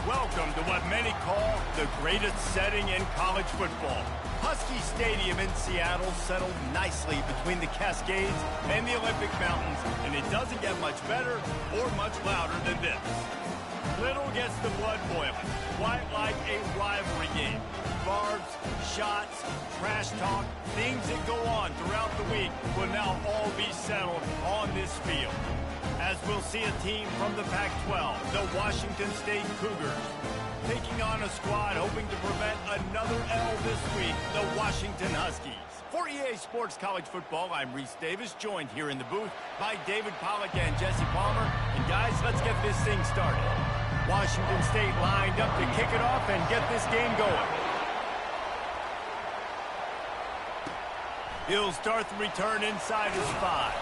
Welcome to what many call the greatest setting in college football. Husky Stadium in Seattle settled nicely between the Cascades and the Olympic Mountains, and it doesn't get much better or much louder than this. Little gets the blood boiling, quite like a rivalry game. Barbs, shots, trash talk, things that go on throughout the week will now all be settled on this field. As we'll see a team from the Pac-12, the Washington State Cougars, taking on a squad hoping to prevent another L this week, the Washington Huskies. For EA Sports College Football, I'm Reese Davis, joined here in the booth by David Pollack and Jesse Palmer. And guys, let's get this thing started. Washington State lined up to kick it off and get this game going. He'll start the return inside his 5.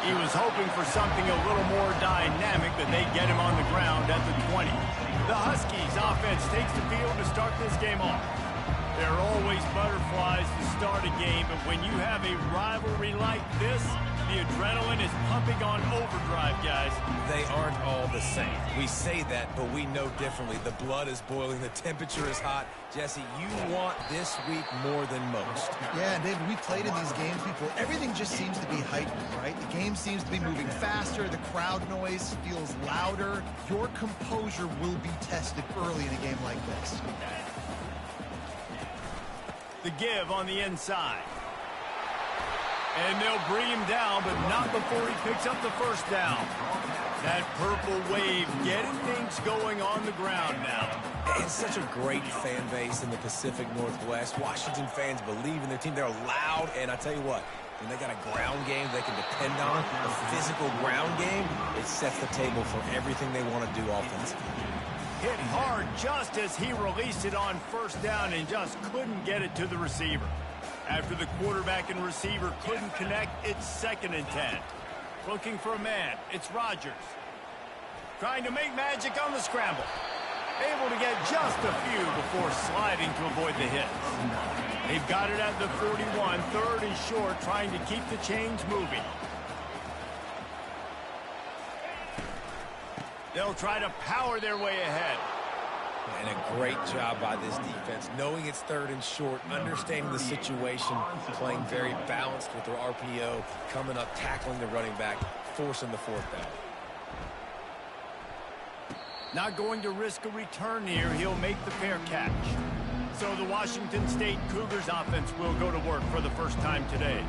He was hoping for something a little more dynamic, but they get him on the ground at the 20. The Huskies offense takes the field to start this game off. There are always butterflies to start a game, but when you have a rivalry like this, the adrenaline is pumping on overdrive, guys. They aren't all the same. We say that, but we know differently. The blood is boiling. The temperature is hot. Jesse, you want this week more than most. Yeah, David, we played in these games before. Everything just seems to be heightened, right? The game seems to be moving faster. The crowd noise feels louder. Your composure will be tested early in a game like this. The give on the inside. And they'll bring him down, but not before he picks up the first down. That purple wave getting things going on the ground now. It's such a great fan base in the Pacific Northwest. Washington fans believe in their team. They're loud, and I tell you what, when they got a ground game they can depend on, a physical ground game, it sets the table for everything they want to do offensively. Hit hard just as he released it on first down and just couldn't get it to the receiver. After the quarterback and receiver couldn't connect, it's 2nd and 10. Looking for a man, it's Rodgers. Trying to make magic on the scramble. Able to get just a few before sliding to avoid the hit. They've got it at the 41, 3rd and short, trying to keep the chains moving. They'll try to power their way ahead. And a great job by this defense, knowing it's 3rd and short, understanding the situation, playing very balanced with their RPO, coming up, tackling the running back, forcing the 4th down. Not going to risk a return here. He'll make the fair catch. So the Washington State Cougars offense will go to work for the first time today.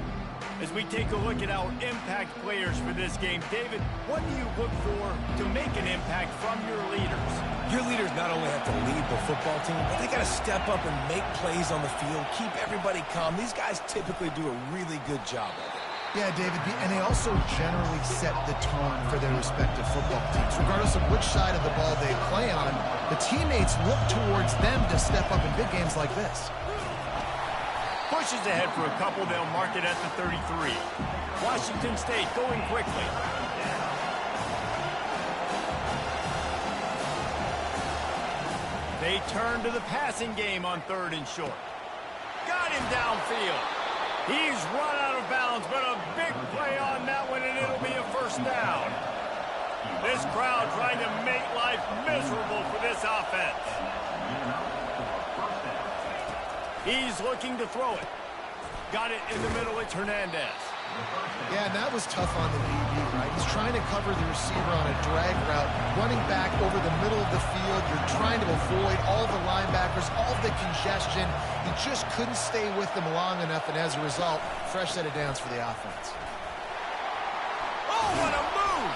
As we take a look at our impact players for this game, David, what do you look for to make an impact from your leaders? Your leaders not only have to lead the football team, but they got to step up and make plays on the field, keep everybody calm. These guys typically do a really good job of it. Yeah, David, and they also generally set the tone for their respective football teams. Regardless of which side of the ball they play on, the teammates look towards them to step up in big games like this. Pushes ahead for a couple. They'll mark it at the 33. Washington State going quickly. They turn to the passing game on 3rd and short. Got him downfield. He's run out of bounds, but a big play on that one, and it'll be a 1st down. This crowd trying to make life miserable for this offense. He's looking to throw it. Got it in the middle. It's Hernandez. Yeah, and that was tough on the DB, right? He's trying to cover the receiver on a drag route, running back over the middle of the field. You're trying to avoid all the linebackers, all the congestion. He just couldn't stay with them long enough, and as a result, fresh set of downs for the offense. Oh, what a move!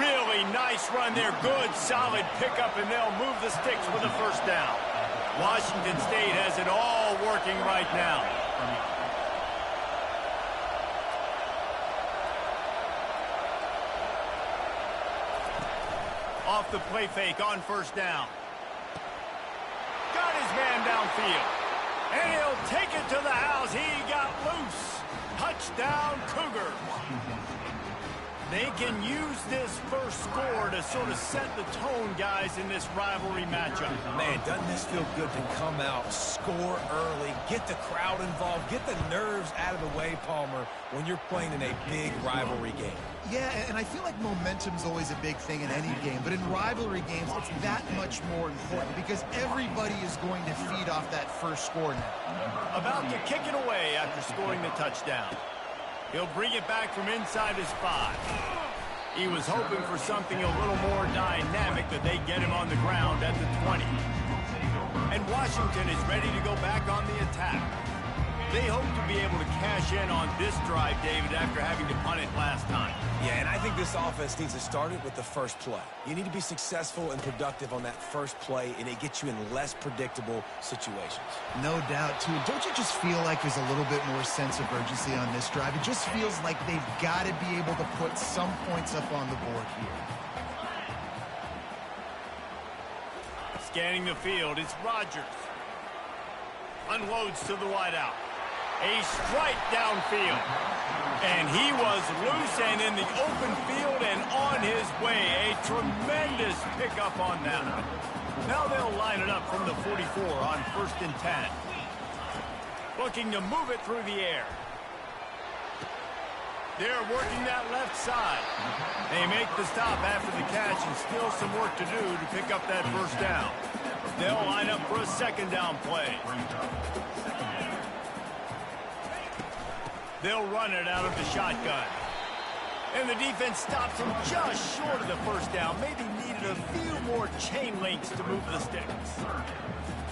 Really nice run there. Good, solid pickup, and they'll move the sticks with a 1st down. Washington State has it all working right now. Off the play fake on 1st down. Got his man downfield. And he'll take it to the house. He got loose. Touchdown, Cougars. They can use this first score to sort of set the tone, guys, in this rivalry matchup. Man, doesn't this feel good to come out, score early, get the crowd involved, get the nerves out of the way, Palmer, when you're playing in a big rivalry game. Yeah, and I feel like momentum's always a big thing in any game, but in rivalry games, it's that much more important because everybody is going to feed off that first score now. About to kick it away after scoring the touchdown. He'll bring it back from inside his 5. He was hoping for something a little more dynamic, that they get him on the ground at the 20. And Washington is ready to go back on the attack. They hope to be able to cash in on this drive, David, after having to punt it last time. Yeah, and I think this offense needs to start it with the first play. You need to be successful and productive on that first play, and it gets you in less predictable situations. No doubt, too. Don't you just feel like there's a little bit more sense of urgency on this drive? It just feels like they've got to be able to put some points up on the board here. Scanning the field, it's Rodgers. Unloads to the wideout. A strike downfield. And he was loose and in the open field and on his way. A tremendous pickup on that one. Now they'll line it up from the 44 on 1st and 10. Looking to move it through the air. They're working that left side. They make the stop after the catch and still some work to do to pick up that first down. They'll line up for a 2nd down play. They'll run it out of the shotgun. And the defense stops him just short of the first down. Maybe needed a few more chain links to move the sticks.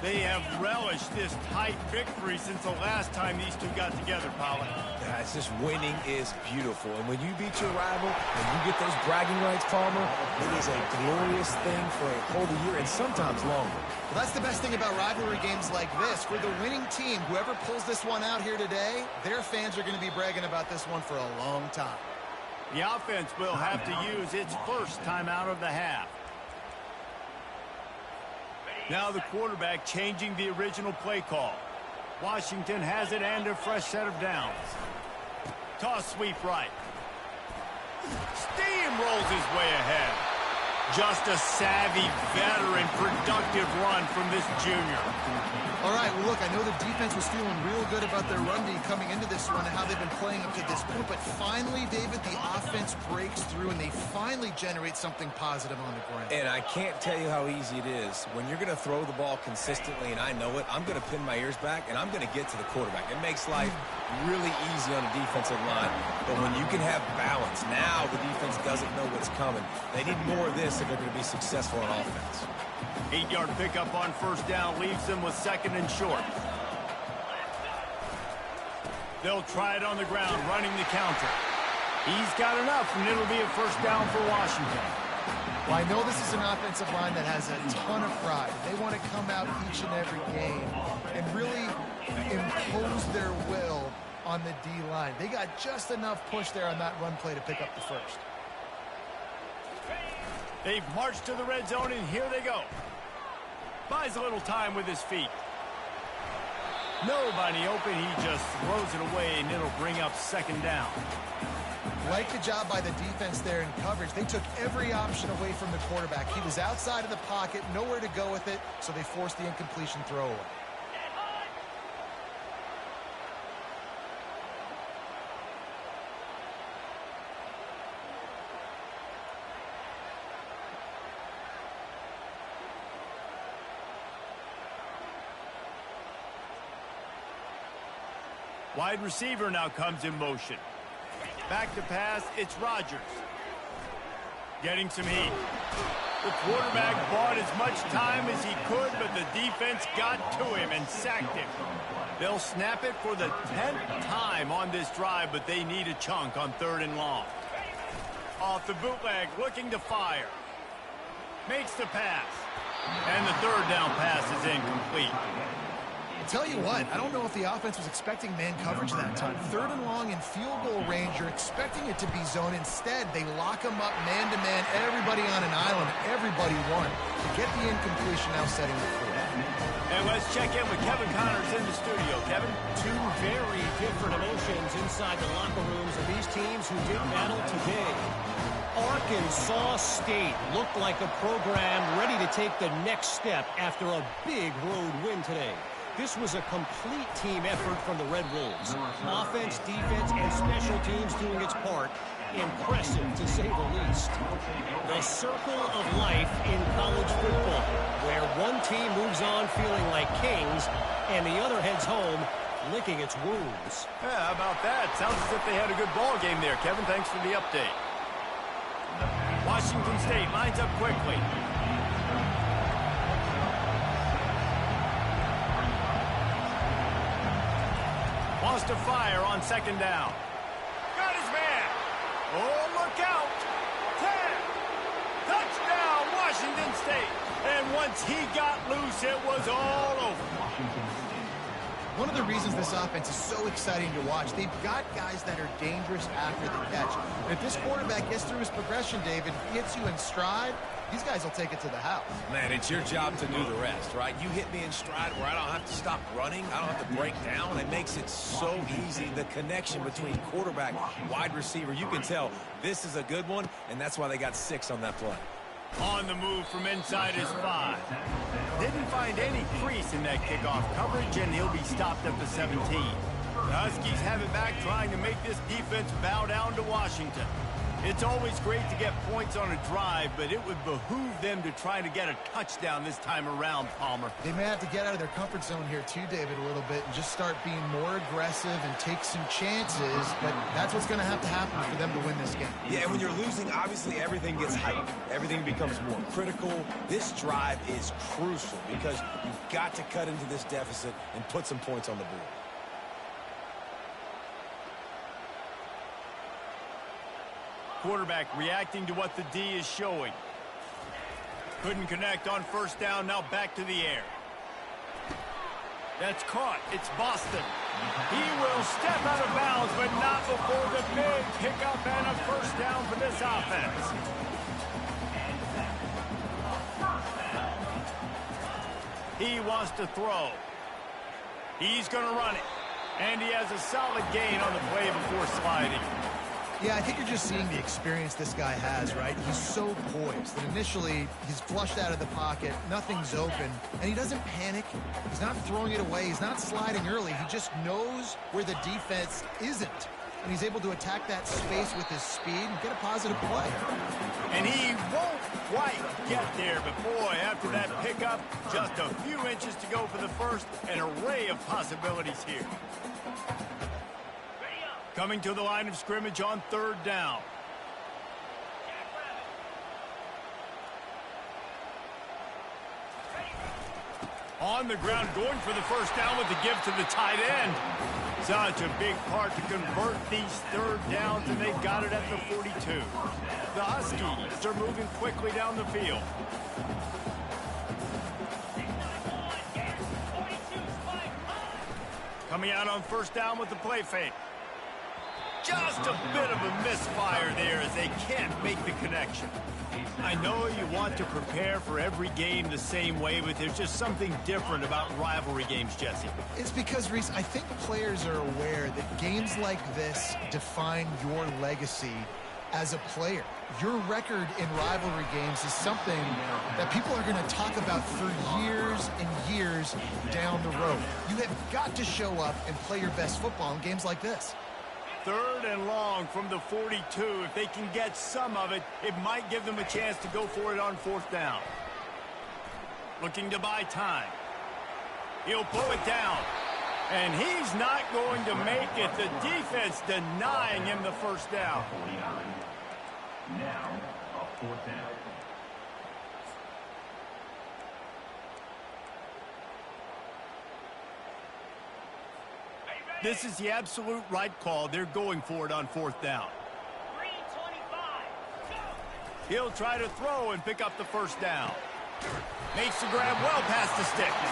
They have relished this tight victory since the last time these two got together, Pollard. Yeah, it's just winning is beautiful. And when you beat your rival, when you get those bragging rights, Palmer, it is a glorious thing for a whole year and sometimes longer. Well, that's the best thing about rivalry games like this. For the winning team, whoever pulls this one out here today, their fans are going to be bragging about this one for a long time. The offense will have to use its first timeout of the half. Now the quarterback changing the original play call. Washington has it and a fresh set of downs. Toss sweep right. Steamrolls his way ahead. Just a savvy, veteran, productive run from this junior. All right, well, look, I know the defense was feeling real good about their run D coming into this one and how they've been playing up to this point, but finally, David, the offense breaks through and they finally generate something positive on the ground. And I can't tell you how easy it is. When you're going to throw the ball consistently, and I know it, I'm going to pin my ears back, and I'm going to get to the quarterback. It makes life really easy on a defensive line, but when you can have balance, now the defense doesn't know what's coming. They need more of this if they're going to be successful on offense. 8-yard pickup on first down leaves them with 2nd and short. They'll try it on the ground, running the counter. He's got enough, and it'll be a first down for Washington. Well, I know this is an offensive line that has a ton of pride. They want to come out each and every game and really impose their will on the D-line. They got just enough push there on that run play to pick up the first. They've marched to the red zone, and here they go. Buys a little time with his feet. Nobody open. He just throws it away, and it'll bring up 2nd down. Like the job by the defense there in coverage. They took every option away from the quarterback. He was outside of the pocket, nowhere to go with it, so they forced the incompletion throw away. Wide receiver now comes in motion. Back to pass, it's Rodgers. Getting some heat. The quarterback bought as much time as he could, but the defense got to him and sacked him. They'll snap it for the 10th time on this drive, but they need a chunk on 3rd and long. Off the bootleg, looking to fire. Makes the pass. And the 3rd down pass is incomplete. I'll tell you what, I don't know if the offense was expecting man coverage that time. 3rd and long in field goal range, you're expecting it to be zone. Instead, they lock them up man-to-man, everybody on an island, everybody won. To get the incompletion, now setting the 4th. And let's check in with Kevin Connors in the studio. Kevin? Two very different emotions inside the locker rooms of these teams who did battle today. Arkansas State looked like a program ready to take the next step after a big road win today. This was a complete team effort from the Red Wolves. Offense, defense, and special teams doing its part. Impressive, to say the least. The circle of life in college football, where one team moves on feeling like kings, and the other heads home licking its wounds. Yeah, how about that? Sounds as if they had a good ball game there, Kevin. Thanks for the update. Washington State lines up quickly. Wants to fire on second down. Got his man. Oh, look out. 10. Touchdown, Washington State. And once he got loose, it was all over. One of the reasons this offense is so exciting to watch, they've got guys that are dangerous after the catch. And if this quarterback gets through his progression, David, hits you in stride, these guys will take it to the house. Man, it's your job to do the rest, right? You hit me in stride where I don't have to stop running. I don't have to break down. It makes it so easy. The connection between quarterback, wide receiver, you can tell this is a good one, and that's why they got 6 on that play. On the move from inside his 5. Didn't find any crease in that kickoff coverage, and he'll be stopped at the 17. The Huskies have it back, trying to make this defense bow down to Washington. It's always great to get points on a drive, but it would behoove them to try to get a touchdown this time around, Palmer. They may have to get out of their comfort zone here too, David, a little bit, and just start being more aggressive and take some chances, but that's what's going to happen for them to win this game. Yeah, and when you're losing, obviously everything gets hyped. Everything becomes more critical. This drive is crucial because you've got to cut into this deficit and put some points on the board. Quarterback reacting to what the D is showing. Couldn't connect on first down, now back to the air. That's caught. It's Boston. He will step out of bounds, but not before the big pickup and a first down for this offense. He wants to throw. He's going to run it. And he has a solid gain on the play before sliding. Yeah, I think you're just seeing the experience this guy has, right? He's so poised that initially he's flushed out of the pocket, nothing's open, and he doesn't panic. He's not throwing it away. He's not sliding early. He just knows where the defense isn't, and he's able to attack that space with his speed and get a positive play. And he won't quite get there, but boy, after that pickup, just a few inches to go for the first, an array of possibilities here. Coming to the line of scrimmage on third down. On the ground, going for the first down with the give to the tight end. Such a big part to convert these third downs, and they got it at the 42. The Huskies are moving quickly down the field. Coming out on first down with the play fake. Just a bit of a misfire there as they can't make the connection. I know you want to prepare for every game the same way, but there's just something different about rivalry games, Jesse. It's because, Reese, I think players are aware that games like this define your legacy as a player. Your record in rivalry games is something that people are going to talk about for years and years down the road. You have got to show up and play your best football in games like this. Third and long from the 42. If they can get some of it, it might give them a chance to go for it on fourth down. Looking to buy time. He'll pull it down. And he's not going to make it. The defense denying him the first down. Now, a fourth down. This is the absolute right call. They're going for it on fourth down. He'll try to throw and pick up the first down. Makes the grab well past the sticks.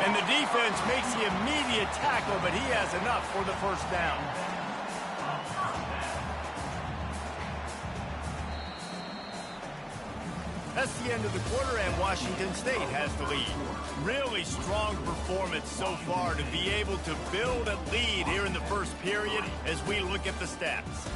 And the defense makes the immediate tackle, but he has enough for the first down. That's almost the end of the quarter, and Washington State has the lead. Really strong performance so far to be able to build a lead here in the first period as we look at the stats.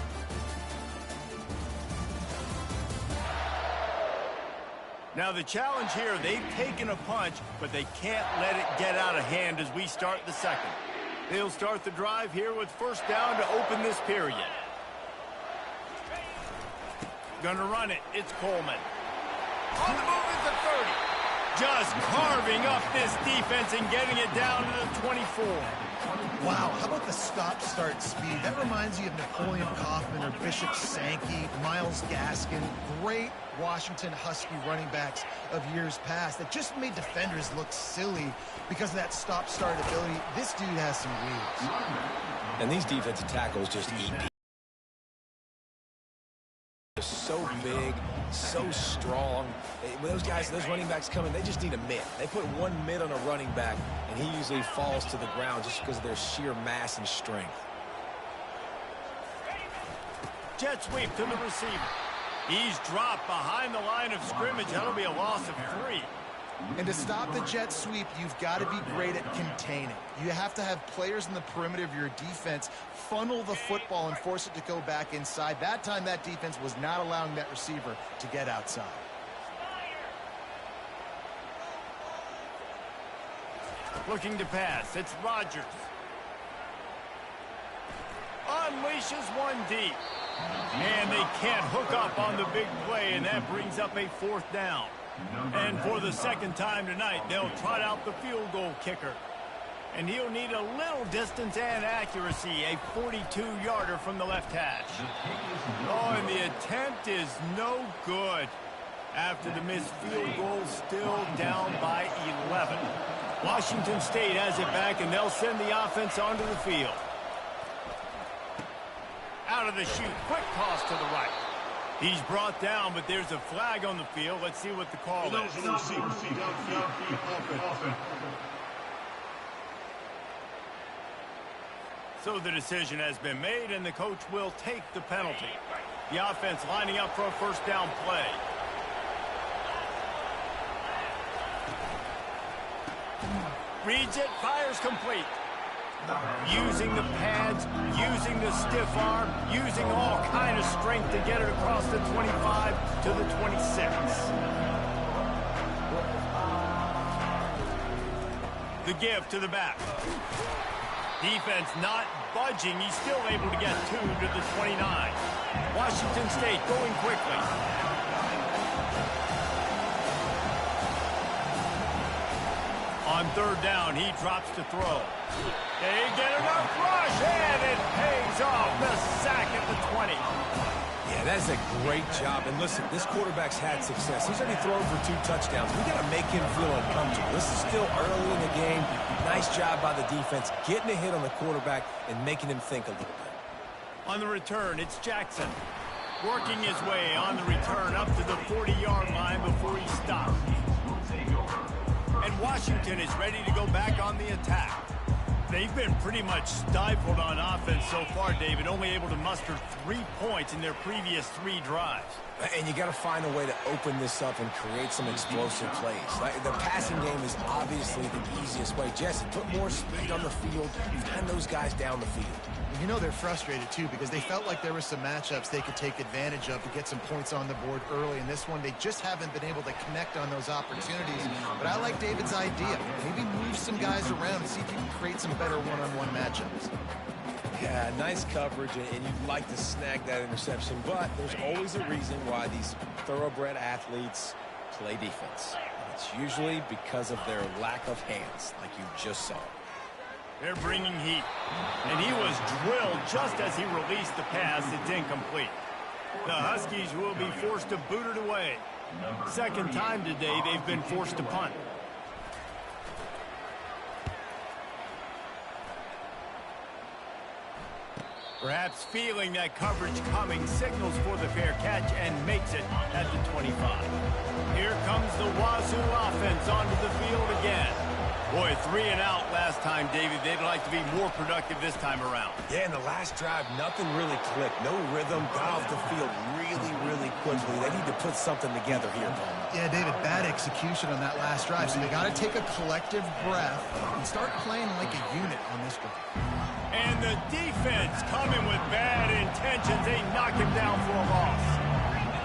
Now the challenge here, they've taken a punch, but they can't let it get out of hand as we start the second. They'll start the drive here with first down to open this period. Gonna run it. It's Coleman. On the move at the 30. Just carving up this defense and getting it down to the 24. Wow, how about the stop-start speed? That reminds you of Napoleon Kaufman or Bishop Sankey, Myles Gaskin, great Washington Husky running backs of years past that just made defenders look silly because of that stop-start ability. This dude has some wheels. And these defensive tackles just eat. They're so big, so strong. When those guys, those running backs come in, they just need a mid. They put one mid on a running back, and he usually falls to the ground just because of their sheer mass and strength. Jet sweep to the receiver. He's dropped behind the line of scrimmage. That'll be a loss of 3. And to stop the jet sweep, you've got to be great at containing. You have to have players in the perimeter of your defense funnel the football and force it to go back inside. That time, that defense was not allowing that receiver to get outside. Looking to pass. It's Rodgers. Unleashes one deep. And they can't hook up on the big play, and that brings up a fourth down. And for the second time tonight, they'll trot out the field goal kicker. And he'll need a little distance and accuracy, a 42-yarder from the left hash. Oh, and the attempt is no good. After the missed field goal, still down by 11. Washington State has it back, and they'll send the offense onto the field. Out of the chute, quick toss to the right. He's brought down, but there's a flag on the field. Let's see what the call is. So the decision has been made, and the coach will take the penalty. The offense lining up for a first down play. Reads it, fires complete. Using the pads, using the stiff arm, using all kind of strength to get it across the 25 to the 26. The give to the back. Defense not budging. He's still able to get 2 to the 29. Washington State going quickly. On third down, he drops to throw. They get enough rush, and it pays off. The sack at the 20. Yeah, that's a great job. And listen, this quarterback's had success. He's already thrown for 2 touchdowns. We got to make him feel uncomfortable. This is still early in the game. Nice job by the defense, getting a hit on the quarterback and making him think a little bit. On the return, it's Jackson. Working his way on the return up to the 40-yard line before he stops. And Washington is ready to go back on the attack. They've been pretty much stifled on offense so far, David, only able to muster 3 points in their previous 3 drives. And you got to find a way to open this up and create some explosive plays. The passing game is obviously the easiest way. Jesse, put more speed on the field, find those guys down the field. You know they're frustrated, too, because they felt like there were some matchups they could take advantage of to get some points on the board early. In this one, they just haven't been able to connect on those opportunities. But I like David's idea. Maybe move some guys around and see if you can create some better one-on-one matchups. Yeah, nice coverage, and you'd like to snag that interception, but there's always a reason why these thoroughbred athletes play defense. It's usually because of their lack of hands, like you just saw. They're bringing heat. And he was drilled just as he released the pass. It's incomplete. The Huskies will be forced to boot it away. Second time today they've been forced to punt. Perhaps feeling that coverage coming, signals for the fair catch and makes it at the 25. Here comes the Wazoo offense onto the field again. Boy, 3 and out last time, David. They'd like to be more productive this time around. Yeah, in the last drive, nothing really clicked. No rhythm, got off the field really, really quickly. They need to put something together here, Paul. Yeah, David, bad execution on that last drive. So they got to take a collective breath and start playing like a unit on this drive. And the defense coming with bad intentions. They knock him down for a loss.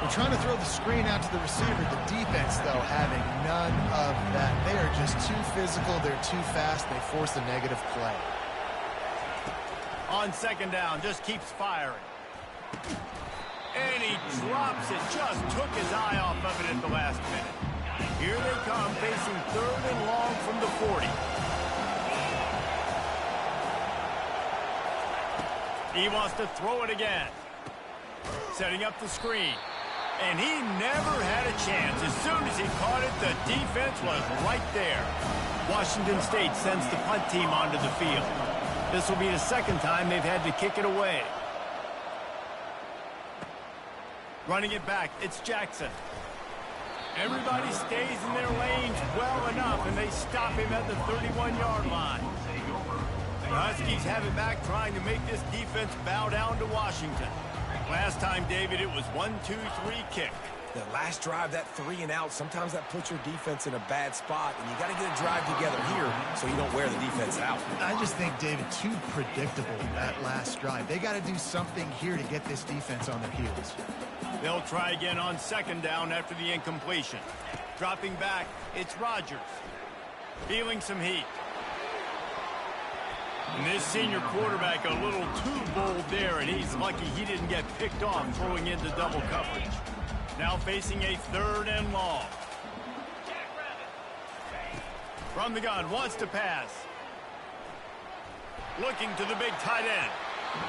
They're trying to throw the screen out to the receiver. The defense, though, having none of that. They are just too physical. They're too fast. They force a negative play. On second down, just keeps firing. And he drops it. Just took his eye off of it at the last minute. Here they come, facing third and long from the 40. He wants to throw it again. Setting up the screen. And he never had a chance. As soon as he caught it, the defense was right there. Washington State sends the punt team onto the field. This will be the second time they've had to kick it away. Running it back, it's Jackson. Everybody stays in their lanes well enough, and they stop him at the 31-yard line. The Huskies have it back, trying to make this defense bow down to Washington. Last time, David, it was 1-2-3 kick. The last drive, that 3 and out, sometimes that puts your defense in a bad spot, and you got to get a drive together here so you don't wear the defense out. I just think, David, too predictable that last drive. They got to do something here to get this defense on their heels. They'll try again on second down after the incompletion. Dropping back, it's Rodgers. Feeling some heat. And this senior quarterback a little too bold there, and he's lucky he didn't get picked off throwing into double coverage. Now facing a third and long. From the gun, wants to pass. Looking to the big tight end.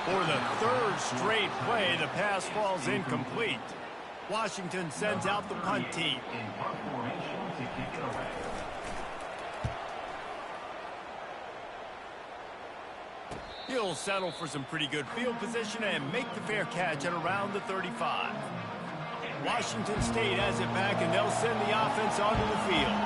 For the third straight play, the pass falls incomplete. Washington sends out the punt team. He'll settle for some pretty good field position and make the fair catch at around the 35. Washington State has it back, and they'll send the offense onto the field.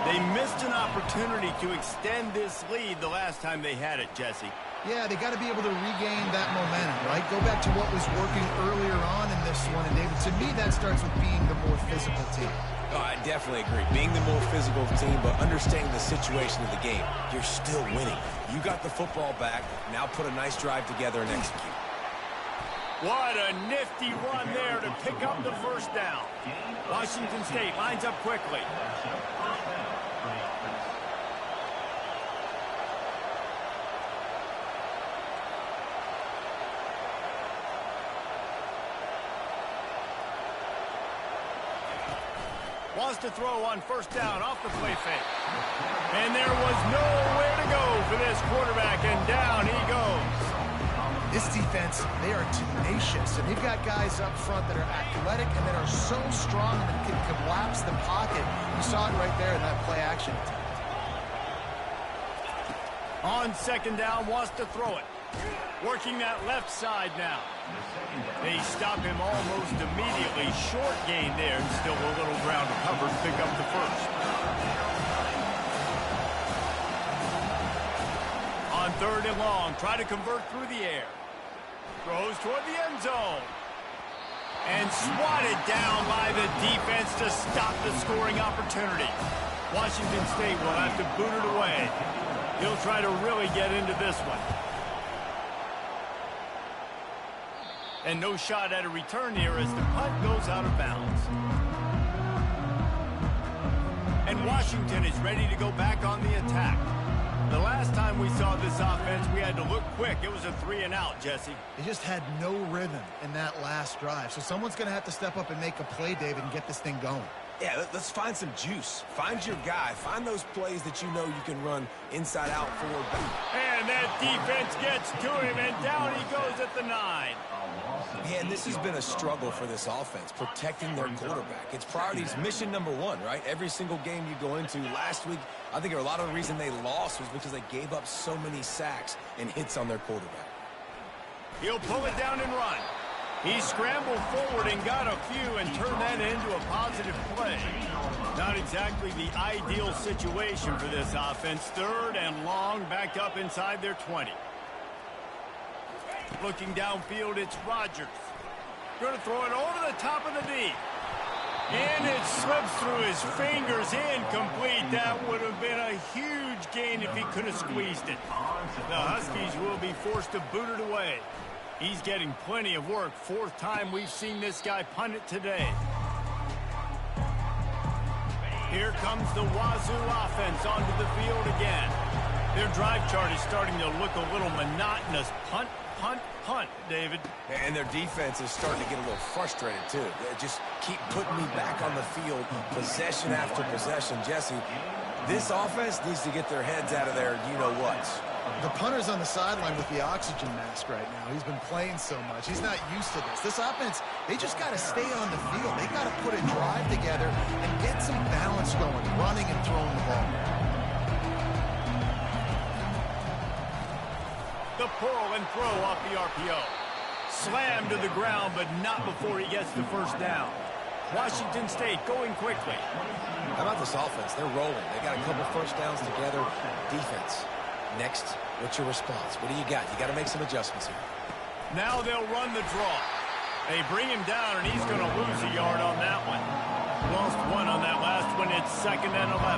They missed an opportunity to extend this lead the last time they had it, Jesse. Yeah, they got to be able to regain that momentum, right? Go back to what was working earlier on in this one. And, David, to me, that starts with being the more physical team. Oh, I definitely agree. Being the more physical team, but understanding the situation of the game. You're still winning. You got the football back. Now put a nice drive together and execute. What a nifty run there to pick up the first down. Washington State lines up quickly. Wants to throw on first down off the play fake. And there was nowhere to go for this quarterback, and down he goes. This defense, they are tenacious, and they've got guys up front that are athletic and that are so strong that can collapse the pocket. You saw it right there in that play action attempt. On second down, wants to throw it. Working that left side now. They stop him almost immediately. Short gain there, and still a little ground to cover to pick up the first. On third and long, try to convert through the air. Throws toward the end zone. And swatted down by the defense to stop the scoring opportunity. Washington State will have to boot it away. He'll try to really get into this one. And no shot at a return here as the punt goes out of bounds. And Washington is ready to go back on the attack. The last time we saw this offense, we had to look quick. It was a 3 and out, Jesse. They just had no rhythm in that last drive. So someone's going to have to step up and make a play, David, and get this thing going. Yeah, let's find some juice. Find your guy. Find those plays that you know you can run inside out, forward, back. And that defense gets to him, and down he goes at the 9. Man, this has been a struggle for this offense, protecting their quarterback. It's priorities, mission number one, right? Every single game you go into. Last week, I think a lot of the reason they lost was because they gave up so many sacks and hits on their quarterback. He'll pull it down and run. He scrambled forward and got a few and turned that into a positive play. Not exactly the ideal situation for this offense. Third and long, backed up inside their 20. Looking downfield, it's Rodgers. Going to throw it over the top of the D. And it slips through his fingers, incomplete. That would have been a huge gain if he could have squeezed it. The Huskies will be forced to boot it away. He's getting plenty of work. Fourth time we've seen this guy punt it today. Here comes the Wazoo offense onto the field again. Their drive chart is starting to look a little monotonous. Punt, punt, punt, David. And their defense is starting to get a little frustrated, too. They just keep putting me back on the field, possession after possession. Jesse, this offense needs to get their heads out of there, you-know-whats. The punter's on the sideline with the oxygen mask right now. He's been playing so much. He's not used to this. This offense, they just got to stay on the field. They got to put a drive together and get some balance going, running and throwing the ball. The pull and throw off the RPO. Slammed to the ground, but not before he gets the first down. Washington State going quickly. How about this offense? They're rolling. They got a couple first downs together. Defense. Next, what's your response? What do you got? You got to make some adjustments here. Now they'll run the draw. They bring him down, and he's going to lose a yard on that one. Lost one on that last one. It's 2nd and 11.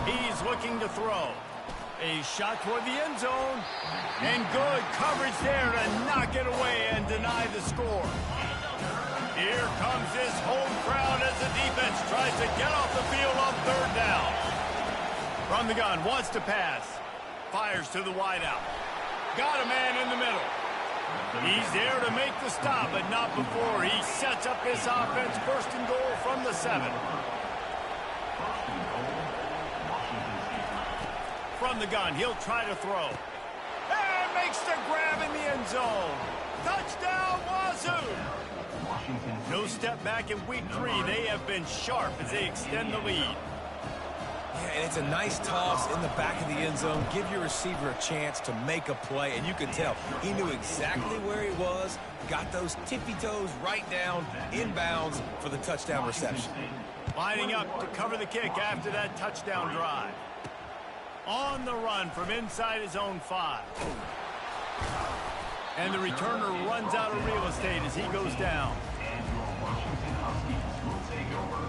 He's looking to throw. A shot toward the end zone. And good coverage there to knock it away and deny the score. Here comes this home crowd as the defense tries to get off the field on 3rd down. From the gun, wants to pass. Fires to the wideout. Got a man in the middle. He's there to make the stop, but not before he sets up this offense. 1st and goal from the 7. From the gun, he'll try to throw. And makes the grab in the end zone. Touchdown, Wazoo! No step back in week 3. They have been sharp as they extend the lead. Yeah, and it's a nice toss in the back of the end zone. Give your receiver a chance to make a play, and you can tell he knew exactly where he was, got those tippy toes right down, inbounds for the touchdown reception. Lining up to cover the kick after that touchdown drive. On the run from inside his own 5. And the returner runs out of real estate as he goes down.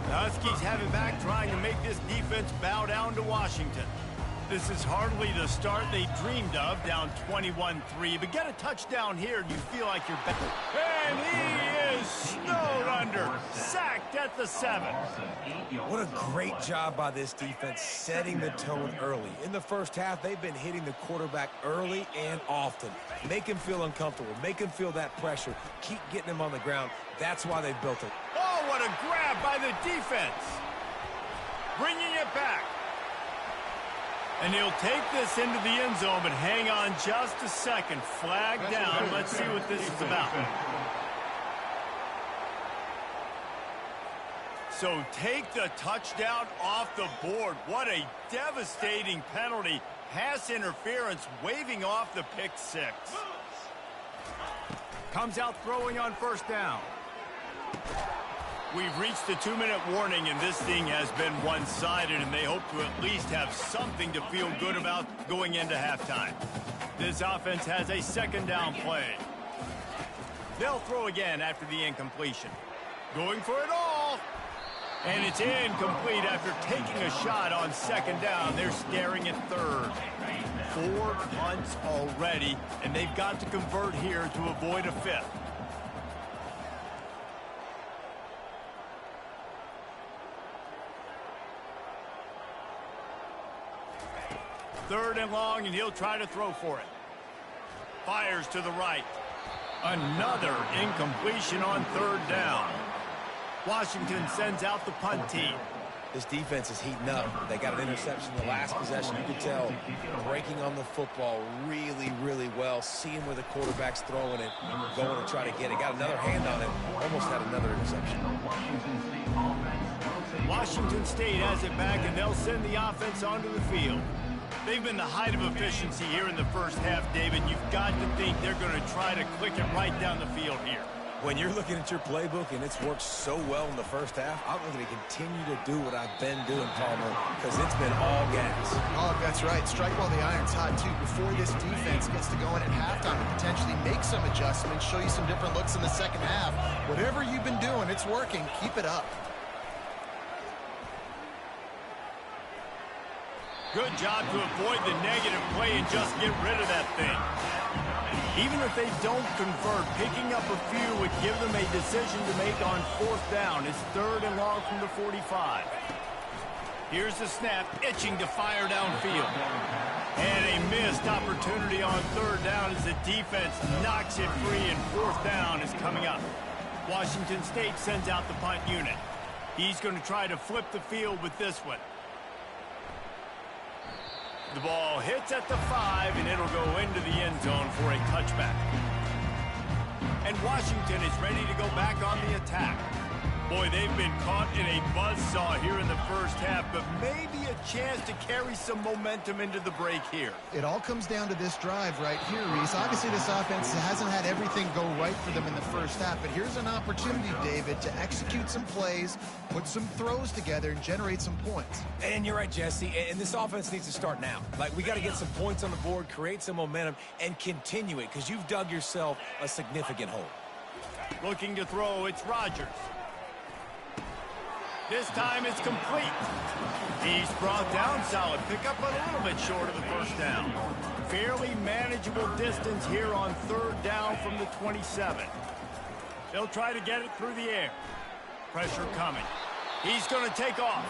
The Huskies have it back, trying to make this defense bow down to Washington. This is hardly the start they dreamed of, down 21-3. But get a touchdown here and you feel like you're back. And he is snowed under, sacked at the 7. What a great job by this defense setting the tone early. In the first half, they've been hitting the quarterback early and often. Make him feel uncomfortable, make him feel that pressure, keep getting him on the ground. That's why they built it. Oh, what a grab by the defense. Bringing it back. And he'll take this into the end zone, but hang on just a second. Flag down. Let's see what this is about. So take the touchdown off the board. What a devastating penalty. Pass interference, waving off the pick 6. Comes out throwing on 1st down. We've reached the 2-minute warning, and this thing has been one-sided, and they hope to at least have something to feel good about going into halftime. This offense has a 2nd down play. They'll throw again after the incompletion. Going for it all. And it's incomplete after taking a shot on 2nd down. They're staring at 3rd. 4 punts already, and they've got to convert here to avoid a 5th. Third and long, and he'll try to throw for it. Fires to the right. Another incompletion on 3rd down. Washington sends out the punt team. This defense is heating up. They got an interception in the last possession. You could tell breaking on the football really, really well. Seeing where the quarterback's throwing it, going to try to get it. Got another hand on it. Almost had another interception. Washington State has it back, and they'll send the offense onto the field. They've been the height of efficiency here in the first half, David. You've got to think they're going to try to click it right down the field here. When you're looking at your playbook and it's worked so well in the first half, I'm going to continue to do what I've been doing, Palmer, because it's been all gas. Oh, that's right. Strike while the iron's hot, too. Before this defense gets to going at halftime and potentially make some adjustments, show you some different looks in the second half. Whatever you've been doing, it's working. Keep it up. Good job to avoid the negative play and just get rid of that thing. Even if they don't convert, picking up a few would give them a decision to make on fourth down. It's 3rd and long from the 45. Here's the snap, itching to fire downfield. And a missed opportunity on 3rd down as the defense knocks it free, and 4th down is coming up. Washington State sends out the punt unit. He's going to try to flip the field with this one. The ball hits at the 5, and it'll go into the end zone for a touchback. And Washington is ready to go back on the attack. Boy, they've been caught in a buzzsaw here in the first half, but maybe a chance to carry some momentum into the break here. It all comes down to this drive right here, Reese. Obviously, this offense hasn't had everything go right for them in the first half, but here's an opportunity, David, to execute some plays, put some throws together, and generate some points. And you're right, Jesse, and this offense needs to start now. Like, we got to get some points on the board, create some momentum, and continue it, because you've dug yourself a significant hole. Looking to throw, it's Rodgers. This time it's complete. He's brought down, solid pickup, but a little bit short of the first down. Fairly manageable distance here on 3rd down from the 27. They'll try to get it through the air. Pressure coming. He's going to take off.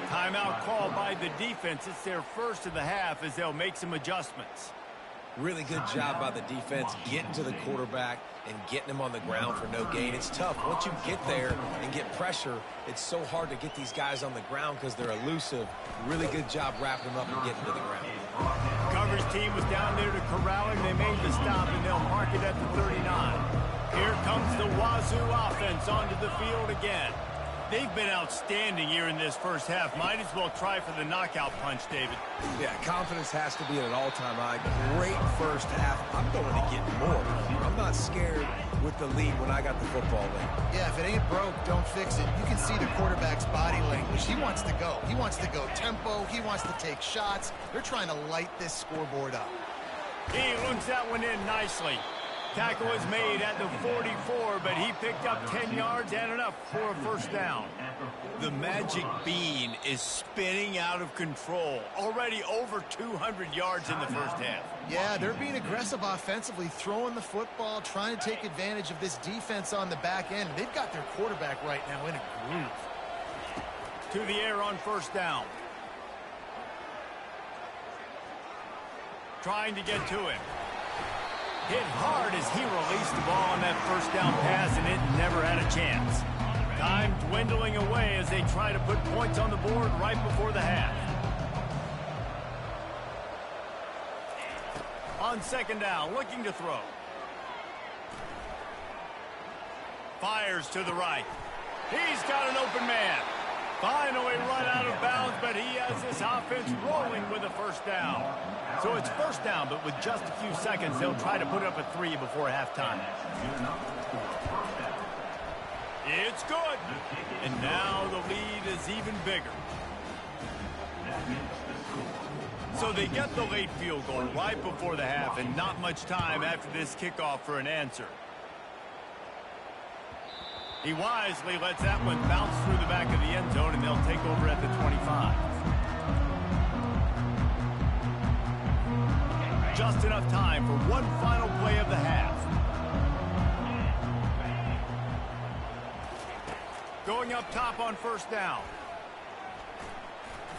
Timeout called by the defense. It's their first of the half as they'll make some adjustments. Really good job by the defense getting to the quarterback and getting him on the ground for no gain. It's tough. Once you get there and get pressure, it's so hard to get these guys on the ground because they're elusive. Really good job wrapping them up and getting to the ground. Coverage team was down there to corral him. They made the stop, and they'll mark it at the 39. Here comes the Wazoo offense onto the field again. They've been outstanding here in this first half. Might as well try for the knockout punch, David. Yeah, confidence has to be at an all-time high. Great first half. I'm going to get more. I'm not scared with the lead when I got the football in. Yeah, if it ain't broke, don't fix it. You can see the quarterback's body language. He wants to go. He wants to go tempo. He wants to take shots. They're trying to light this scoreboard up. He looks that one in nicely. Tackle is made at the 44, but he picked up 10 yards and enough for a first down. The magic bean is spinning out of control. Already over 200 yards in the first half. Yeah, they're being aggressive offensively, throwing the football, trying to take advantage of this defense on the back end. They've got their quarterback right now in a groove. To the air on first down. Trying to get to him. Hit hard as he released the ball on that first down pass, and it never had a chance. Time dwindling away as they try to put points on the board right before the half. On second down, looking to throw. Fires to the right. He's got an open man. Finally run out of bounds, but he has this offense rolling with a first down. So it's first down, but with just a few seconds, they'll try to put up a 3 before halftime. It's good. And now the lead is even bigger. So they get the late field goal right before the half, and not much time after this kickoff for an answer. He wisely lets that one bounce through the back of the end zone, and they'll take over at the 25. Just enough time for one final play of the half. Going up top on first down.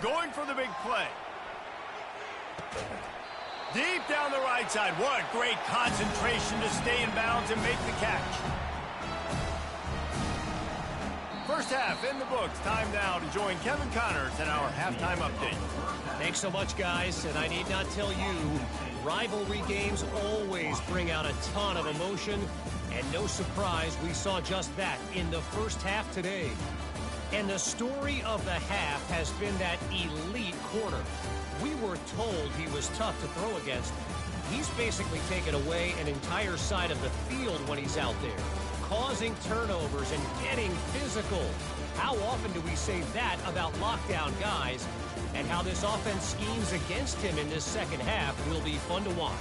Going for the big play. Deep down the right side. What great concentration to stay in bounds and make the catch. First half in the books. Time now to join Kevin Connors in our halftime update. Thanks so much, guys. And I need not tell you, rivalry games always bring out a ton of emotion. And no surprise, we saw just that in the first half today. And the story of the half has been that elite corner. We were told he was tough to throw against. He's basically taken away an entire side of the field when he's out there. causing turnovers and getting physical. How often do we say that about lockdown guys? And how this offense schemes against him in this second half will be fun to watch.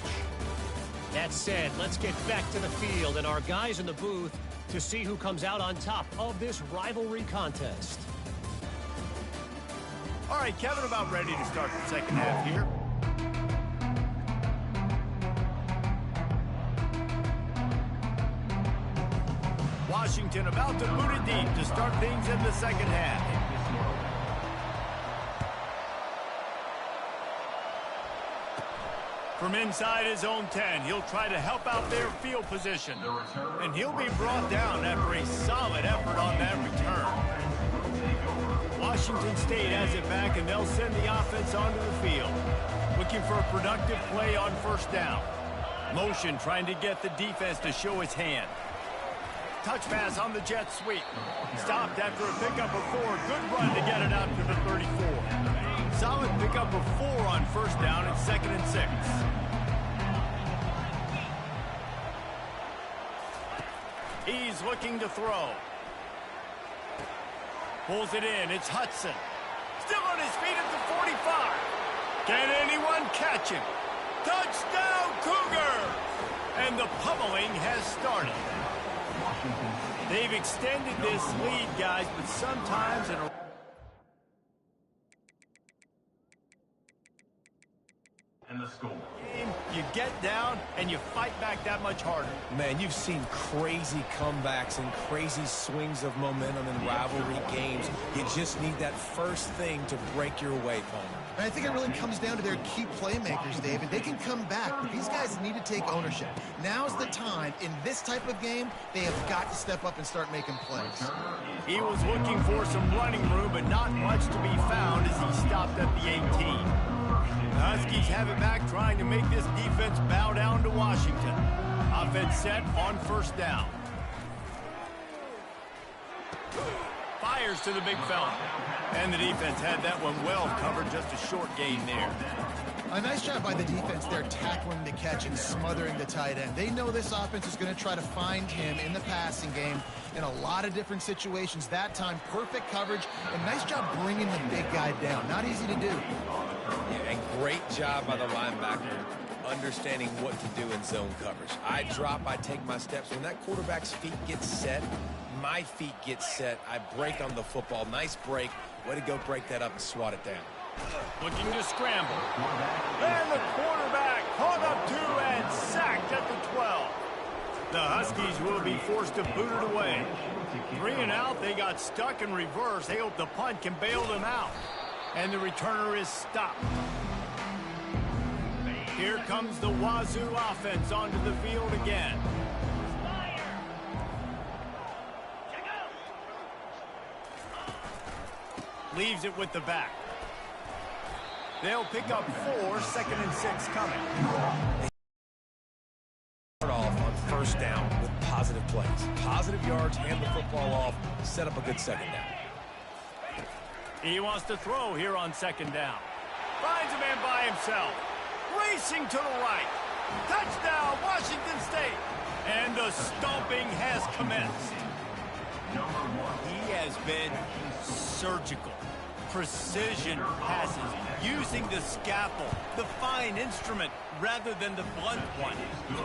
That said, let's get back to the field and our guys in the booth to see who comes out on top of this rivalry contest. All right, Kevin, about ready to start the second half here. Washington about to boot it deep to start things in the second half. From inside his own 10, he'll try to help out their field position. And he'll be brought down after a solid effort on that return. Washington State has it back, and they'll send the offense onto the field. Looking for a productive play on first down. Motion trying to get the defense to show his hand. Touch pass on the jet sweep. Stopped after a pickup of 4. Good run to get it out to the 34. Solid pickup of 4 on first down at 2nd and 6. He's looking to throw. Pulls it in. It's Hudson. Still on his feet at the 45. Can anyone catch him? Touchdown, Cougars! And the pummeling has started. They've extended this lead, guys, but sometimes in a and the score. game, you get down and you fight back that much harder. Man, you've seen crazy comebacks and crazy swings of momentum in rivalry games. You just need that first thing to break your way, Palmer. And I think it really comes down to their key playmakers, David. They can come back, but these guys need to take ownership. Now's the time. In this type of game, they have got to step up and start making plays. He was looking for some running room, but not much to be found as he stopped at the 18. The Huskies have it back, trying to make this defense bow down to Washington. Offense set on first down. Fires to the big fella. And the defense had that one well covered, just a short gain there. A nice job by the defense there, tackling the catch and smothering the tight end. They know this offense is going to try to find him in the passing game in a lot of different situations. That time, perfect coverage, and nice job bringing the big guy down. Not easy to do. Yeah, and great job by the linebacker understanding what to do in zone coverage. I drop, I take my steps. When that quarterback's feet get set, my feet get set. I break on the football. Nice break. Way to go break that up and swat it down. Looking to scramble. And the quarterback caught up to and sacked at the 12. The Huskies will be forced to boot it away. 3 and out, they got stuck in reverse. They hope the punt can bail them out. And the returner is stopped. Here comes the Wazoo offense onto the field again. Leaves it with the back. They'll pick up 4, 2nd and 6 coming. Start off on first down with positive plays. Positive yards, hand the football off, set up a good second down. He wants to throw here on 2nd down. Finds a man by himself. Racing to the right. Touchdown, Washington State. And the stomping has commenced. He has been surgical. Precision passes, using the scalpel, the fine instrument, rather than the blunt one.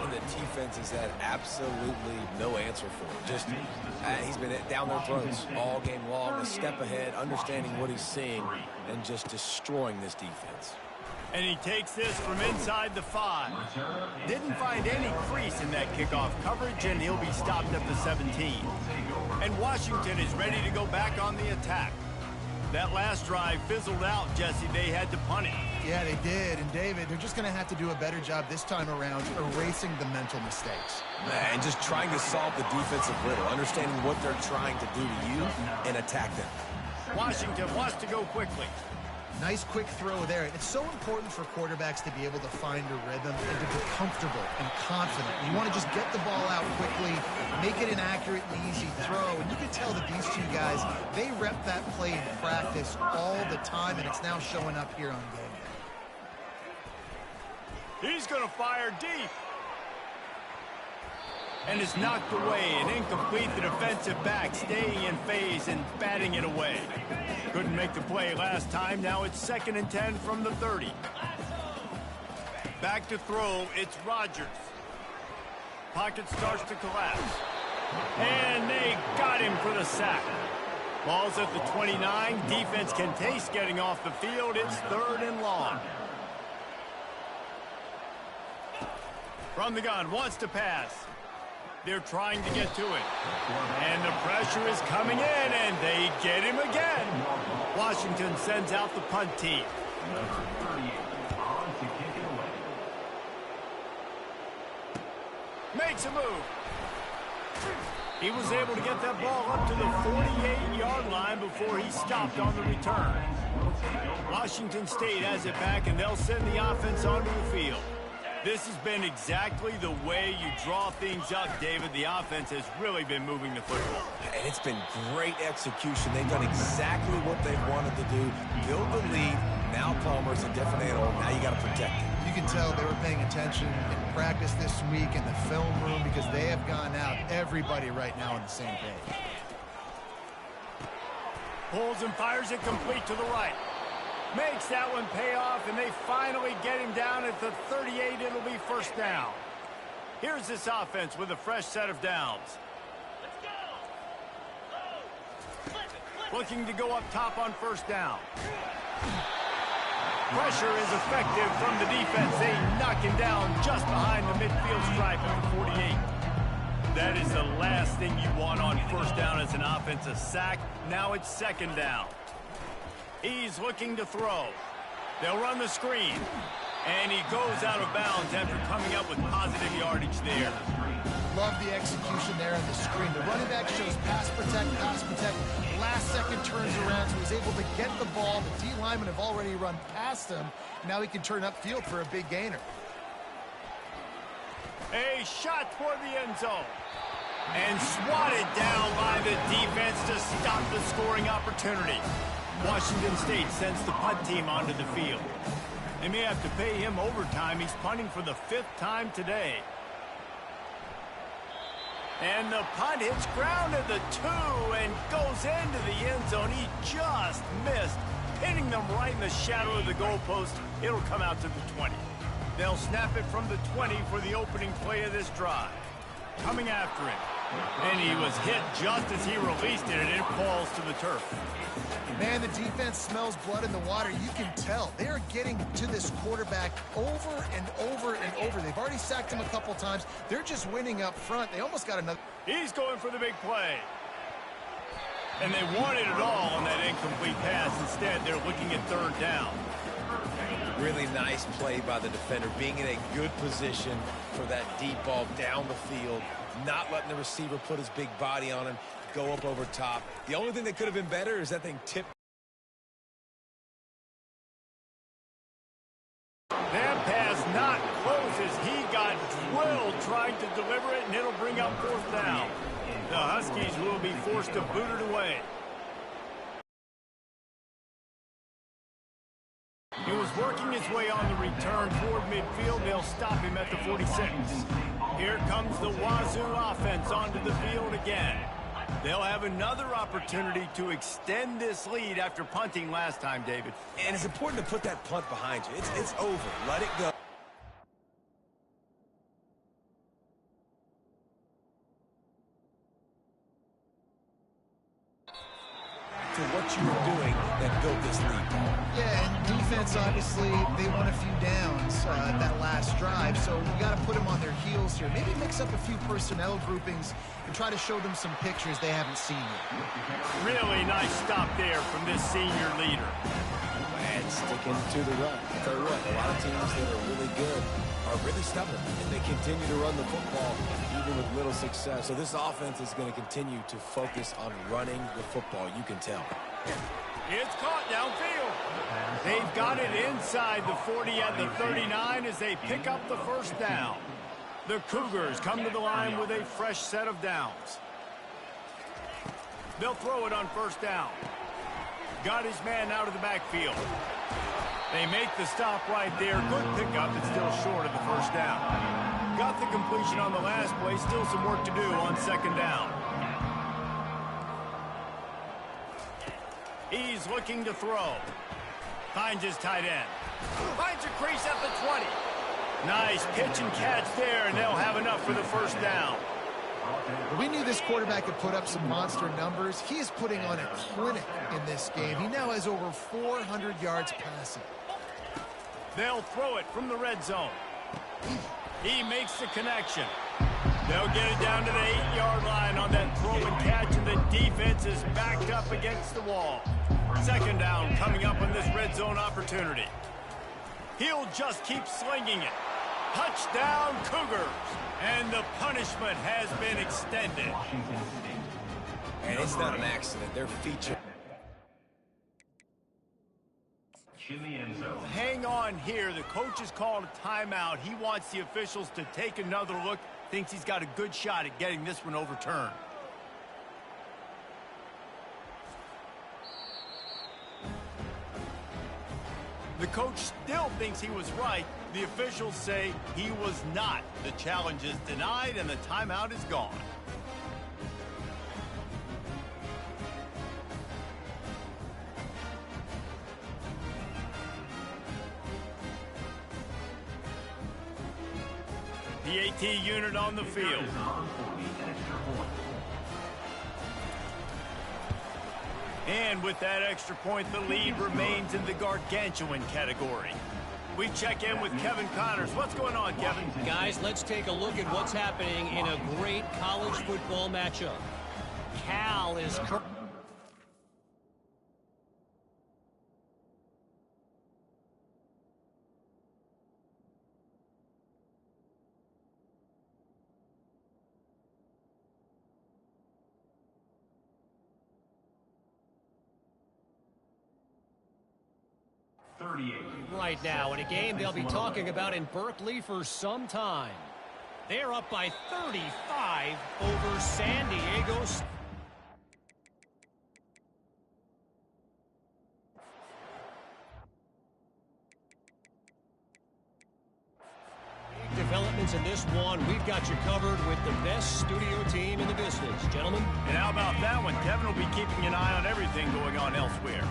And the defense has had absolutely no answer for it. Just, he's been down their throats all game long, a step ahead, understanding what he's seeing, and just destroying this defense. And he takes this from inside the 5. Didn't find any crease in that kickoff coverage, and he'll be stopped at the 17. And Washington is ready to go back on the attack. That last drive fizzled out, Jesse. They had to punt it. Yeah, they did. And, David, they're just going to have to do a better job this time around erasing the mental mistakes. And just trying to solve the defensive riddle, understanding what they're trying to do to you and attack them. Washington wants to go quickly. Nice quick throw there. It's so important for quarterbacks to be able to find a rhythm and to be comfortable and confident. You want to just get the ball out quickly, make it an accurate and easy throw. And you can tell that these two guys, they rep that play in practice all the time, and it's now showing up here on game day. He's going to fire deep. And is knocked away and incomplete. The defensive back staying in phase and batting it away. Couldn't make the play last time. Now it's 2nd and 10 from the 30. Back to throw, it's Rodgers. Pocket starts to collapse. And they got him for the sack. Ball's at the 29. Defense can taste getting off the field. It's 3rd and long. From the gun, wants to pass. They're trying to get to it. And the pressure is coming in, and they get him again. Washington sends out the punt team. Makes a move. He was able to get that ball up to the 48-yard line before he stopped on the return. Washington State has it back, and they'll send the offense onto the field. This has been exactly the way you draw things up, David. The offense has really been moving the football. And it's been great execution. They've done exactly what they wanted to do. Build the lead. Now Palmer's a different animal. Now you got to protect it. You can tell they were paying attention in practice this week in the film room because they have gone out, everybody right now on the same page. Pulls and fires it complete to the right. Makes that one pay off, and they finally get him down at the 38. It'll be 1st down. Here's this offense with a fresh set of downs. Looking to go up top on 1st down. Pressure is effective from the defense. They knock him down just behind the midfield stripe at the 48. That is the last thing you want on 1st down as an offensive sack. Now it's 2nd down. He's looking to throw. They'll run the screen. And he goes out of bounds after coming up with positive yardage there. Love the execution there on the screen. The running back shows pass protect, last second turns around, so he's able to get the ball. The D linemen have already run past him. Now he can turn upfield for a big gainer. A shot toward the end zone. And swatted down by the defense to stop the scoring opportunity. Washington State sends the punt team onto the field. They may have to pay him overtime. He's punting for the 5th time today. And the punt hits ground at the 2 and goes into the end zone. He just missed, hitting them right in the shadow of the goalpost. It'll come out to the 20. They'll snap it from the 20 for the opening play of this drive. Coming after him. And he was hit just as he released it, and it falls to the turf. Man, the defense smells blood in the water. You can tell. They are getting to this quarterback over and over and over. They've already sacked him a couple times. They're just winning up front. They almost got another. He's going for the big play. And they wanted it all on that incomplete pass. Instead, they're looking at 3rd down. Really nice play by the defender, being in a good position for that deep ball down the field, not letting the receiver put his big body on him, go up over top. The only thing that could have been better is that thing tipped. That pass not close as he got drilled trying to deliver it, and it'll bring up 4th down. The Huskies will be forced to boot it away. He was working his way on the return toward midfield. They'll stop him at the 46. Here comes the Wazoo offense onto the field again. They'll have another opportunity to extend this lead after punting last time, David. And it's important to put that punt behind you. It's over. Let it go. To what you were doing that built this lead. Yeah, and defense, obviously, they won a few downs that last drive, so you got to put them on their heels here. Maybe mix up a few personnel groupings and try to show them some pictures they haven't seen yet. Really nice stop there from this senior leader. And sticking to the run. I'll tell you what, a lot of teams that are really good are really stubborn, and they continue to run the football even with little success. So this offense is going to continue to focus on running the football, you can tell. It's caught downfield. They've got it inside the 40 at the 39 as they pick up the 1st down. The Cougars come to the line with a fresh set of downs. They'll throw it on 1st down. Got his man out of the backfield. They make the stop right there. Good pickup. It's still short of the 1st down. Got the completion on the last play. Still some work to do on second down. He's looking to throw. Finds his tight end. Finds a crease at the 20. Nice pitch and catch there, and they'll have enough for the first down. We knew this quarterback could put up some monster numbers. He is putting on a clinic in this game. He now has over 400 yards passing. They'll throw it from the red zone. He makes the connection. They'll get it down to the 8-yard line on that throw and catch, and the defense is backed up against the wall. Second down coming up on this red zone opportunity. He'll just keep slinging it. Touchdown, Cougars. And the punishment has been extended. And it's not an accident. They're featured. In the end zone. Hang on here. The coach has called a timeout. He wants the officials to take another look. Thinks he's got a good shot at getting this one overturned. The coach still thinks he was right. The officials say he was not. The challenge is denied and the timeout is gone. The AT unit on the field. And with that extra point, the lead remains in the gargantuan category. We check in with Kevin Connors. What's going on, Kevin? Guys, let's take a look at what's happening in a great college football matchup. Cal is... right now in a game they'll be talking about in Berkeley for some time. They're up by 35 over San Diego State. Developments in this one, we've got you covered with the best studio team in the business, gentlemen. And how about that one? Kevin will be keeping an eye on everything going on elsewhere.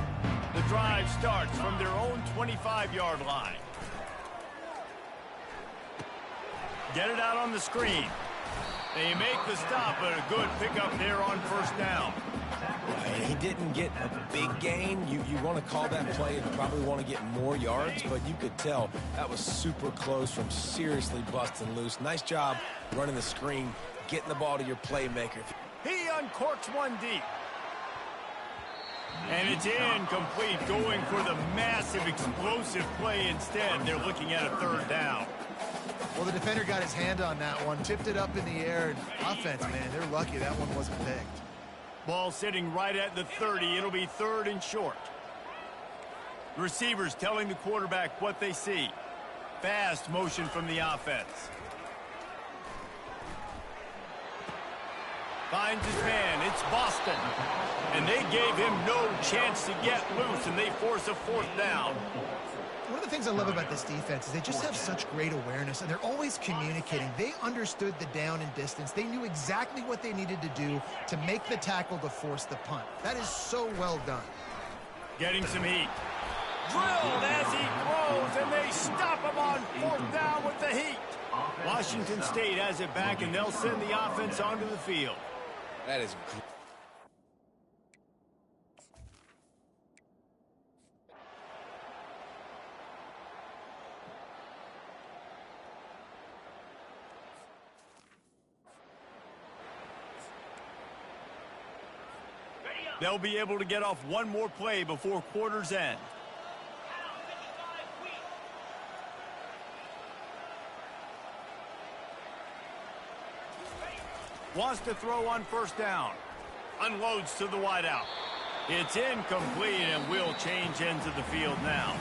The drive starts from their own 25-yard line. Get it out on the screen. They make the stop, but a good pickup there on first down. He didn't get a big gain. You want to call that play and probably want to get more yards, but you could tell that was super close from seriously busting loose. Nice job running the screen, getting the ball to your playmaker. He uncorks one deep. And it's incomplete, going for the massive explosive play instead. They're looking at a third down. Well, the defender got his hand on that one, tipped it up in the air, and offense, man, they're lucky that one wasn't picked. Ball sitting right at the 30. It'll be third and short. The receivers telling the quarterback what they see. Fast motion from the offense. Finds his man. It's Boston. And they gave him no chance to get loose, and they force a fourth down. One of the things I love about this defense is they just have such great awareness, and they're always communicating. They understood the down and distance. They knew exactly what they needed to do to make the tackle to force the punt. That is so well done. Getting some heat. Drilled as he throws, and they stop him on fourth down with the heat. Washington State has it back, and they'll send the offense onto the field. That is great. They'll be able to get off one more play before quarter's end. Wants to throw on first down. Unloads to the wideout. It's incomplete, and will change ends of the field now.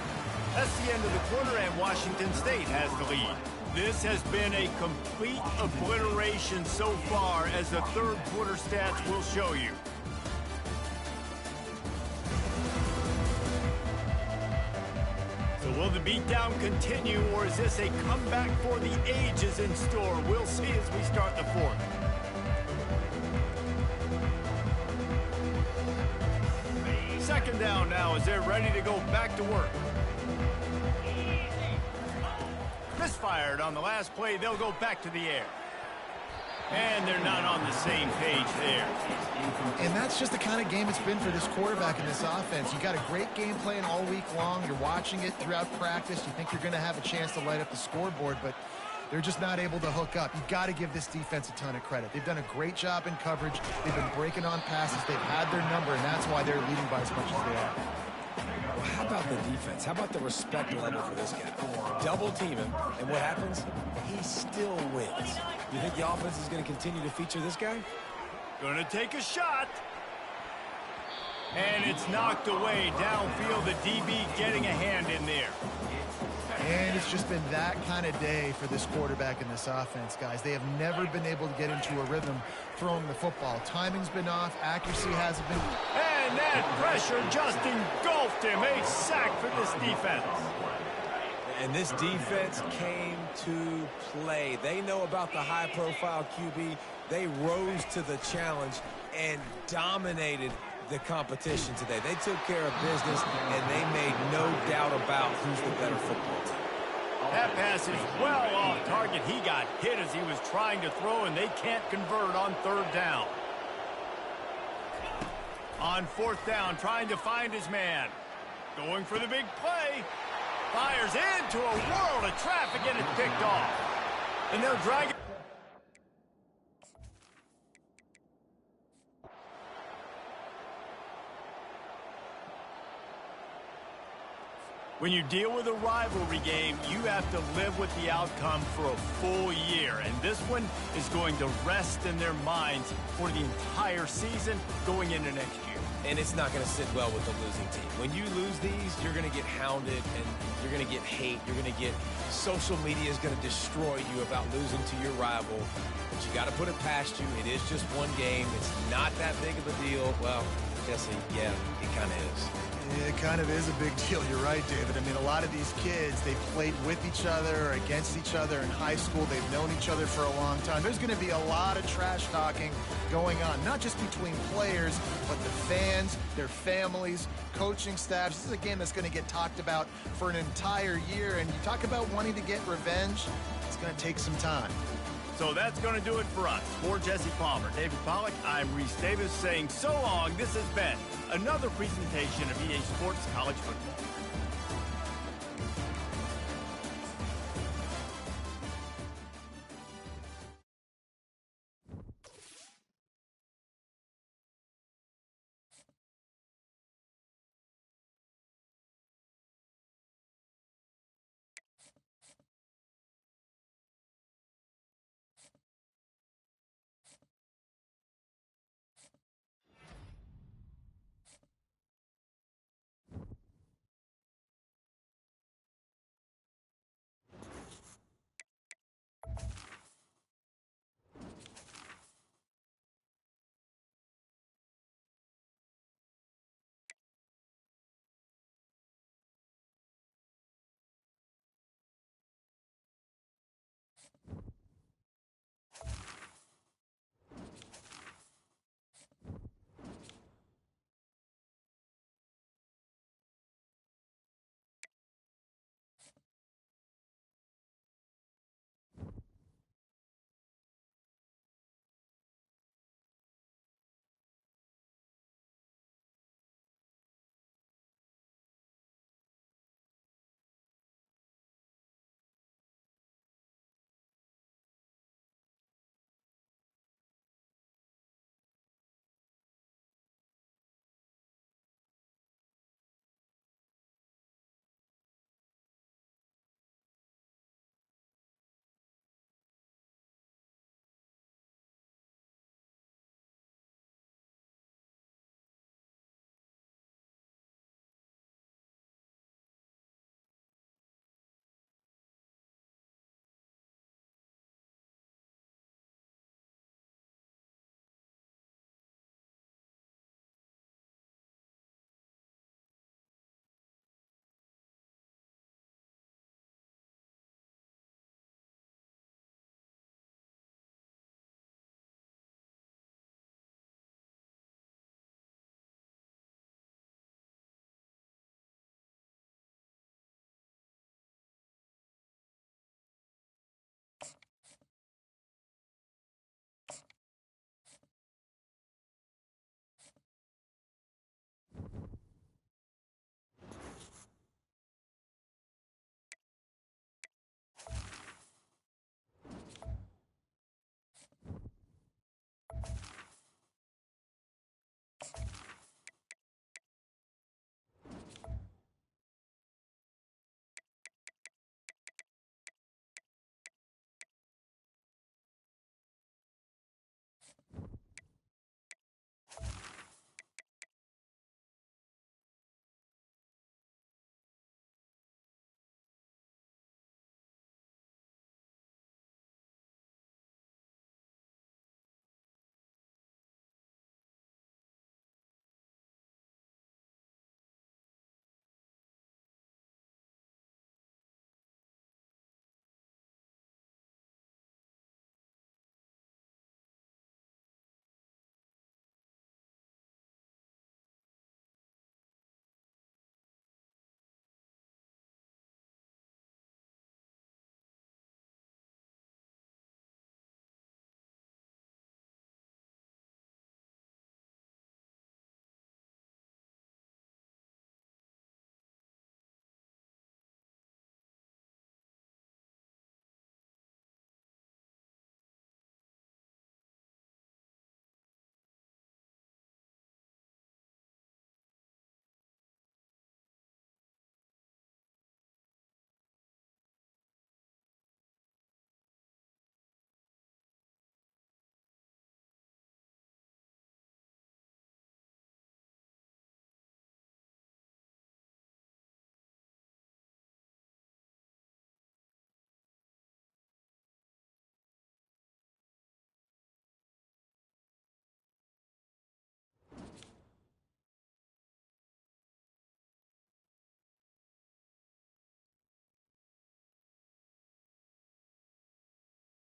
That's the end of the quarter, and Washington State has the lead. This has been a complete obliteration so far, as the third quarter stats will show you. So will the beatdown continue, or is this a comeback for the ages in store? We'll see as we start the fourth. Second down now as they're ready to go back to work. Misfired on the last play. They'll go back to the air. And they're not on the same page there. And that's just the kind of game it's been for this quarterback in this offense. You got a great game plan all week long. You're watching it throughout practice. You think you're going to have a chance to light up the scoreboard, but they're just not able to hook up. You got to give this defense a ton of credit. They've done a great job in coverage. They've been breaking on passes. They've had their number, and that's why they're leading by as much as they are. Well, how about the defense? How about the respect level for this guy? Double team him, and what happens? He still wins. You think the offense is going to continue to feature this guy? Going to take a shot. And it's knocked away downfield. The DB getting a hand in there. And it's just been that kind of day for this quarterback in this offense, guys. They have never been able to get into a rhythm throwing the football. Timing's been off. Accuracy hasn't been. And that pressure just engulfed him. A sack for this defense. And this defense came to play. They know about the high-profile QB. They rose to the challenge and dominated the competition today. They took care of business, and they made no doubt about who's the better football team. That pass is well off target. He got hit as he was trying to throw, and they can't convert on third down. On fourth down, trying to find his man. Going for the big play. Fires into a world of traffic, and it's picked off. And they'll drag it. When you deal with a rivalry game, you have to live with the outcome for a full year. And this one is going to rest in their minds for the entire season going into next year. And it's not going to sit well with the losing team. When you lose these, you're going to get hounded, and you're going to get hate. You're going to get social media is going to destroy you about losing to your rival. But you got to put it past you. It is just one game. It's not that big of a deal. Well, Jesse, yeah, it kind of is. It kind of is a big deal. You're right, David. I mean, a lot of these kids, they played with each other or against each other in high school. They've known each other for a long time. There's going to be a lot of trash talking going on, not just between players, but the fans, their families, coaching staffs. This is a game that's going to get talked about for an entire year. And you talk about wanting to get revenge, it's going to take some time. So that's going to do it for us. For Jesse Palmer, David Pollack, I'm Reese Davis saying so long. This has been another presentation of EA Sports College Football.